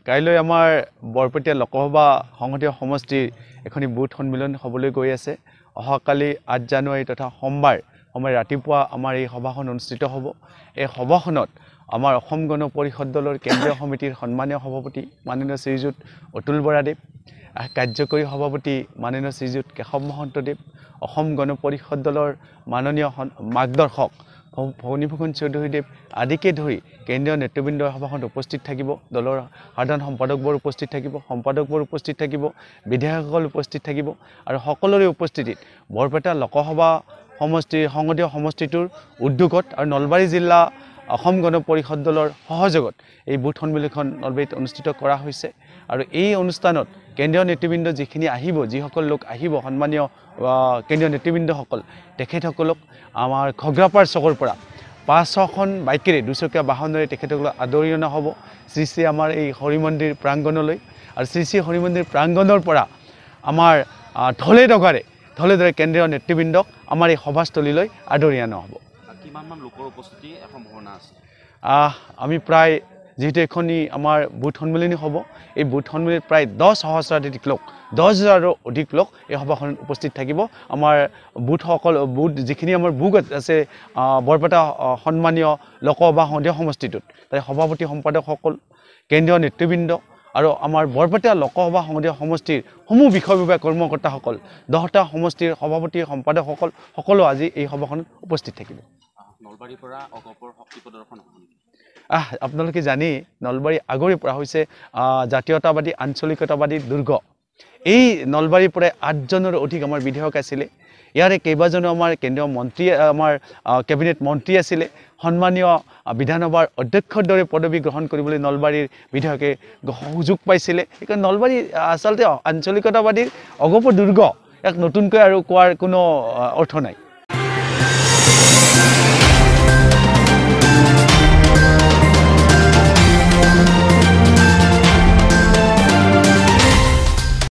কাইলৈ আমাৰ বৰপেটীয়া লোকসভা সংসদীয় সমষ্টিৰ এখনি বুথ সন্মিলন হ'বলৈ গৈ আছে অহাকালি 8 জানুৱাৰী তথা সোমবাৰ ৰাতিপুৱা আমাৰ এই সভাখন অনুষ্ঠিত হ'ব এই সভাখনত আমাৰ অসম গণ পৰিষদ দলৰ কেন্দ্ৰীয় সমিতিৰ সন্মানীয় সভাপতি মাননীয় শ্ৰীযুত অতুল বৰাদেৱ কাৰ্যকৰী সভাপতি মাননীয় শ্ৰীযুত কেশৱ মহন্তদেৱ অসম গণ পৰিষদ দলৰ মাননীয় মাৰ্গদৰ্শক ভগনীভূষণ চৌধুৰীদেৱ আদিকে ধৰি কেন্দ্ৰীয় নেতৃবৃন্দৰ সভাখনত উপস্থিত থাকিব দলৰ সাধাৰণ সম্পাদকবোৰ উপস্থিত থাকিব সম্পাদকবোৰ উপস্থিত থাকিব বিধায়কসকল উপস্থিত থাকিব আৰু সকলোৰে উপস্থিতিত বৰপেটা লোকসভা সমষ্টিৰ সংসদীয় সমষ্টিটোৰ উদ্যোগত আৰু নলবাৰী জিলা অসম গণ পৰিষদ দলৰ সহযোগত এই বুথ সন্মিলনখন নলবাৰীত অনুষ্ঠিত কৰা হৈছে আৰু এই অনুষ্ঠানত কেন্দ্ৰীয় নেতৃবৃন্দ যিখিনি আহিব যিসকল লোক আহিব সন্মানীয় কেন্দ্ৰীয় নেতৃবৃন্দসকল তেখেতসকলক আমাৰ ঘগ্ৰাপাৰ চকৰ পৰা 5-6খন বাইকেৰে দুচকীয়া বাহনেৰে তেখেতসকলক আদৰি অনা হ'ব শ্ৰী শ্ৰী আমাৰ এই হৰি মন্দিৰ প্ৰাংগণলৈ আৰু শ্ৰী শ্ৰী হৰি মন্দিৰ প্ৰাংগণৰ পৰা আমাৰ ঢলে ডগাৰে কেন্দ্ৰীয় নেতৃবৃন্দক আমাৰ এই সভাস্থলীলৈ আদৰি অনা হ'ব কিমানমান লোকৰ উপস্থিতি সম্ভাৱনা আছে আমি প্ৰায় যেহেতু এখনি আমাৰ বুথ সন্মিলনী হ'ব এই বুথ সন্মিলনীত প্ৰায় 10 সহস্ৰাধিক লোক 10,000ৰো অধিক লোক এই সভাখনত উপস্থিত থাকিব আমাৰ বুথ যিখিনি আমাৰ বুথ আছে বৰপেটা সন্মানীয় লোকসভা সংসদীয় সমষ্টিটোত তাৰে সভাপতি সম্পাদকসকল কেন্দ্ৰীয় নেতৃবৃন্দ আৰু আমাৰ বৰপেটা লোকসভা সংসদীয় সমষ্টিৰ সমূহ বিষয় বিভাগ কৰ্মকৰ্তাসকল 10টা সমষ্টিৰ সভাপতি সম্পাদকসকল সকলো আজি এই সভাখনত উপস্থিত থাকিব নলবাৰীৰ পৰা অগপৰ শক্তি প্ৰদৰ্শন হ'ব আপোনালোকে জানি নলবাৰী আগৰে পৰা হৈছে জাতীয়তাবাদী আঞ্চলিকতাবাদী দুৰ্গ এই নলবাৰীৰ পৰা 8জনৰ অধিক আমাৰ বিধায়ক আছিলে ইয়াৰে কেইবাজনো আমাৰ কেন্দ্ৰীয় মন্ত্ৰী আমাৰ কেবিনেট মন্ত্ৰী আছিলে সন্মানীয় বিধানসভাৰ অধ্যক্ষৰ দৰে পদবী গ্ৰহণ কৰিবলৈ নলবাৰীৰ বিধায়কে সুযোগ পাইছিলে কাৰণ নলবাৰী আচলতে আঞ্চলিকতাবাদীৰ অগপ দুৰ্গ এক নতুনকৈ আৰু কোৱাৰ কোনো অৰ্থ নাই